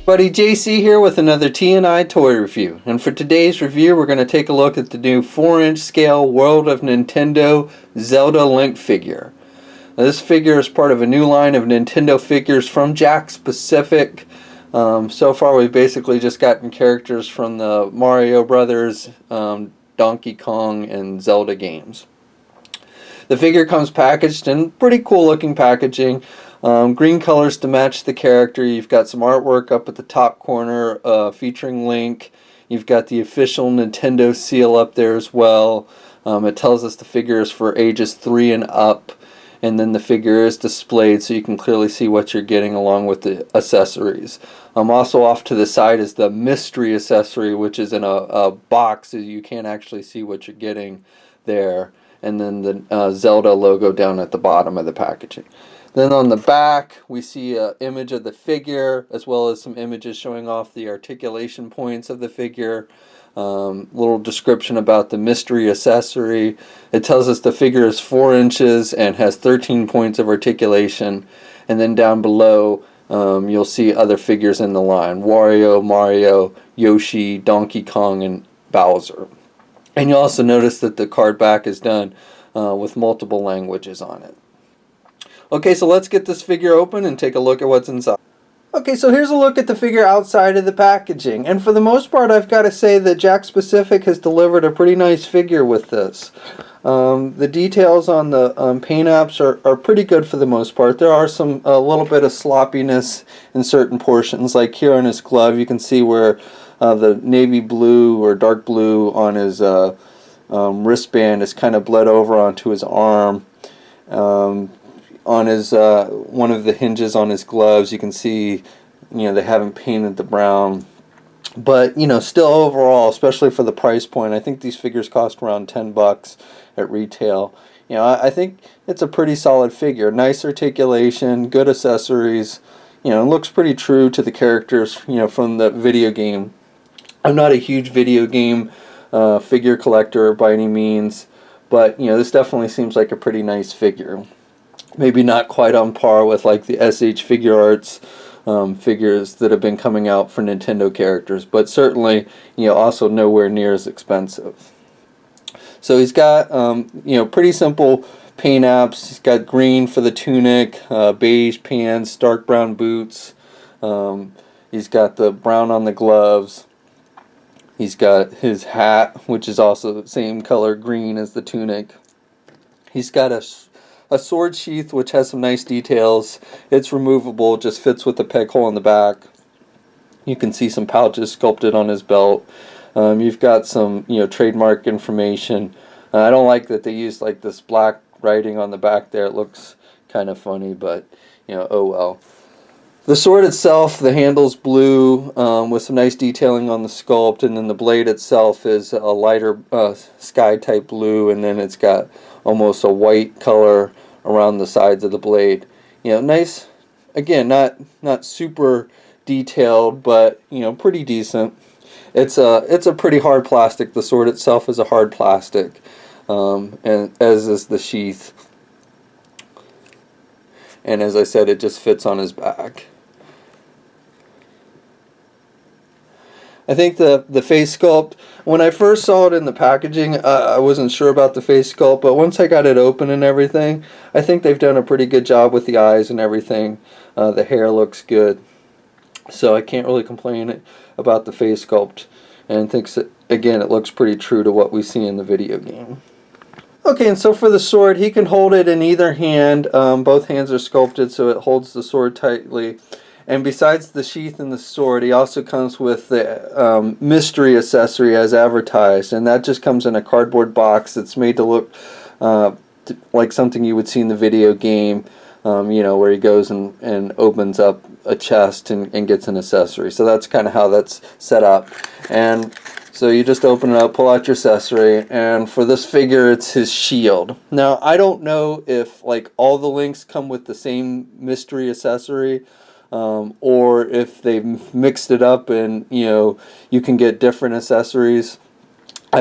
Buddy JC here with another T&I toy review, and for today's review we're going to take a look at the new 4-inch scale World of Nintendo Zelda Link figure. Now, this figure is part of a new line of Nintendo figures from Jakks Pacific. So far we've basically just gotten characters from the Mario Brothers, Donkey Kong, and Zelda games. The figure comes packaged in pretty cool looking packaging. Green colors to match the character. You've got some artwork up at the top corner featuring Link. You've got the official Nintendo seal up there as well. It tells us the figure is for ages 3 and up. And then the figure is displayed so you can clearly see what you're getting along with the accessories. Also off to the side is the mystery accessory, which is in a box so you can't actually see what you're getting there. And then the Zelda logo down at the bottom of the packaging. Then on the back we see an image of the figure as well as some images showing off the articulation points of the figure. Little description about the mystery accessory. It tells us the figure is 4 inches and has 13 points of articulation. And then down below you'll see other figures in the line: Wario, Mario, Yoshi, Donkey Kong, and Bowser. And you'll also notice that the card back is done with multiple languages on it. Okay, so let's get this figure open and take a look at what's inside. Okay, so here's a look at the figure outside of the packaging. And for the most part, I've got to say that Jakks Pacific has delivered a pretty nice figure with this. The details on the paint apps are pretty good for the most part. There are a little bit of sloppiness in certain portions, like here on his glove. You can see where the navy blue or dark blue on his wristband is kind of bled over onto his arm. On his one of the hinges on his gloves, you can see, they haven't painted the brown, but still overall, especially for the price point, I think these figures cost around $10 at retail. I think it's a pretty solid figure. Nice articulation, good accessories. It looks pretty true to the characters from the video game. I'm not a huge video game figure collector by any means, but this definitely seems like a pretty nice figure. Maybe not quite on par with like the SH Figure Arts figures that have been coming out for Nintendo characters, but certainly also nowhere near as expensive. So he's got pretty simple paint apps. He's got green for the tunic, beige pants, dark brown boots. He's got the brown on the gloves. He's got his hat, which is also the same color green as the tunic. He's got a sword sheath which has some nice details. It's removable, just fits with the peg hole in the back. You can see some pouches sculpted on his belt. You've got some trademark information. I don't like that they use like this black writing on the back there. It looks kind of funny, but oh well. The sword itself, the handle's blue with some nice detailing on the sculpt, and then the blade itself is a lighter sky type blue, and then it's got almost a white color around the sides of the blade. Nice. Again, not super detailed, but pretty decent. It's a pretty hard plastic. The sword itself is a hard plastic, and as is the sheath. And as I said, it just fits on his back. I think the face sculpt, when I first saw it in the packaging, I wasn't sure about the face sculpt, but once I got it open and everything, I think they've done a pretty good job with the eyes and everything. The hair looks good, so I can't really complain about the face sculpt, and thinks that, again, it looks pretty true to what we see in the video game. Okay, and so for the sword, he can hold it in either hand. Both hands are sculpted so it holds the sword tightly. And besides the sheath and the sword, he also comes with the mystery accessory as advertised. And that just comes in a cardboard box that's made to look like something you would see in the video game, where he goes and opens up a chest and gets an accessory. So that's kind of how that's set up. And so you just open it up, pull out your accessory, and for this figure, it's his shield. Now, I don't know if like all the Links come with the same mystery accessory, or if they've mixed it up and you can get different accessories.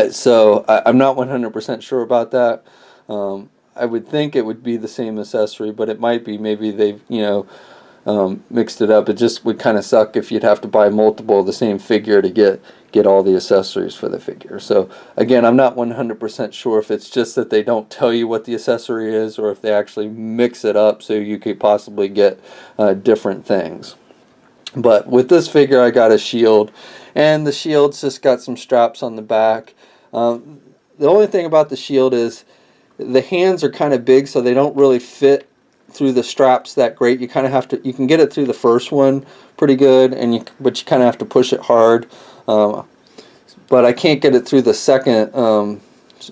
So I'm not 100% sure about that. I would think it would be the same accessory, but it might be maybe they've mixed it up. It just would kind of suck if you'd have to buy multiple of the same figure to get all the accessories for the figure. So again, I'm not 100% sure if it's just that they don't tell you what the accessory is, or if they actually mix it up so you could possibly get different things. But with this figure, I got a shield, and the shield's just got some straps on the back. The only thing about the shield is the hands are kind of big, so they don't really fit through the straps that great. You kind of have to, you can get it through the first one pretty good, but you kind of have to push it hard. But I can't get it through the second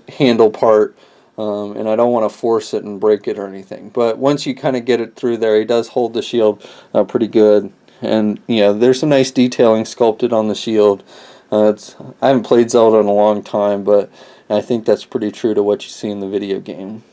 handle part, and I don't want to force it and break it or anything. But once you kind of get it through there, he does hold the shield pretty good. And there's some nice detailing sculpted on the shield. I haven't played Zelda in a long time, but I think that's pretty true to what you see in the video game.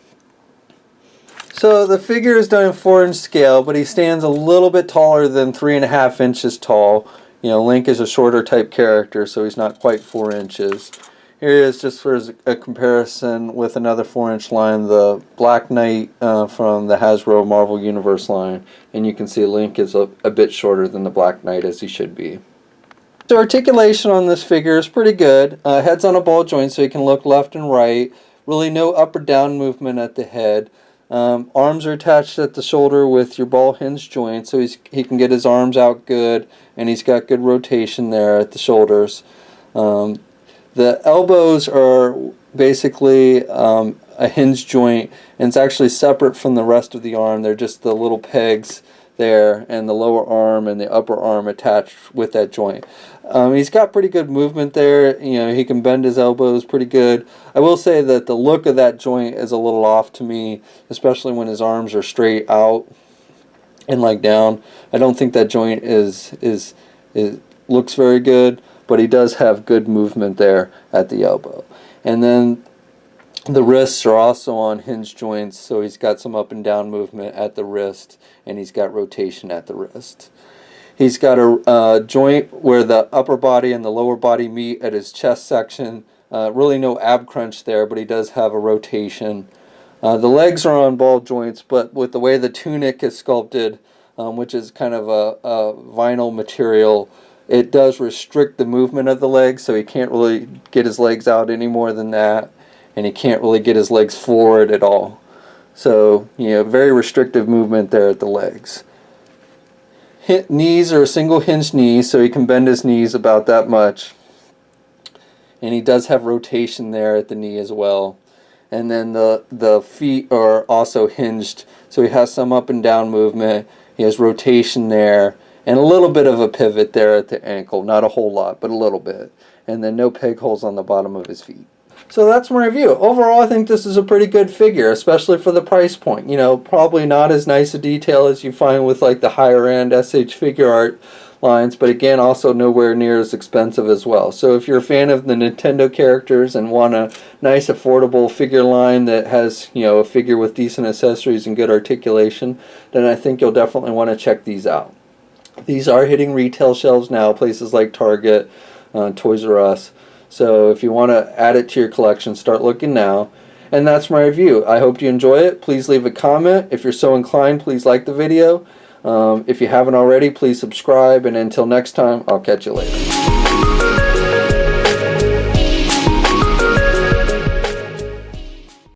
So the figure is done in 4-inch scale, but he stands a little bit taller than 3.5 inches tall. Link is a shorter type character, so he's not quite 4 inches. Here he is, just for a comparison with another 4-inch line, the Black Knight from the Hasbro Marvel Universe line. And you can see Link is a bit shorter than the Black Knight, as he should be. So articulation on this figure is pretty good. Head's on a ball joint, so he can look left and right. Really no up or down movement at the head. Arms are attached at the shoulder with your ball hinge joint, so he can get his arms out good, and he's got good rotation there at the shoulders. The elbows are basically a hinge joint, and it's actually separate from the rest of the arm. They're just the little pegs there, and the lower arm and the upper arm attached with that joint. He's got pretty good movement there. He can bend his elbows pretty good. I will say that the look of that joint is a little off to me, especially when his arms are straight out and like down. I don't think that joint looks very good, but he does have good movement there at the elbow. And then the wrists are also on hinge joints, so he's got some up and down movement at the wrist, and he's got rotation at the wrist. He's got a joint where the upper body and the lower body meet at his chest section. Really no ab crunch there, but he does have a rotation. The legs are on ball joints, but with the way the tunic is sculpted, which is kind of a vinyl material, it does restrict the movement of the legs, so he can't really get his legs out any more than that, and he can't really get his legs forward at all. So, very restrictive movement there at the legs. Knees are a single hinge knee, so he can bend his knees about that much. And he does have rotation there at the knee as well. And then the feet are also hinged, so he has some up and down movement. He has rotation there, and a little bit of a pivot there at the ankle. Not a whole lot, but a little bit. And then no peg holes on the bottom of his feet. So that's my review. Overall, I think this is a pretty good figure, especially for the price point. Probably not as nice a detail as you find with like the higher end SH figure art lines, but again, also nowhere near as expensive as well. So if you're a fan of the Nintendo characters and want a nice affordable figure line that has, a figure with decent accessories and good articulation, then I think you'll definitely want to check these out. These are hitting retail shelves now, places like Target, Toys R Us. So if you want to add it to your collection, start looking now. And that's my review. I hope you enjoy it. Please leave a comment. If you're so inclined, please like the video. If you haven't already, please subscribe. And until next time, I'll catch you later.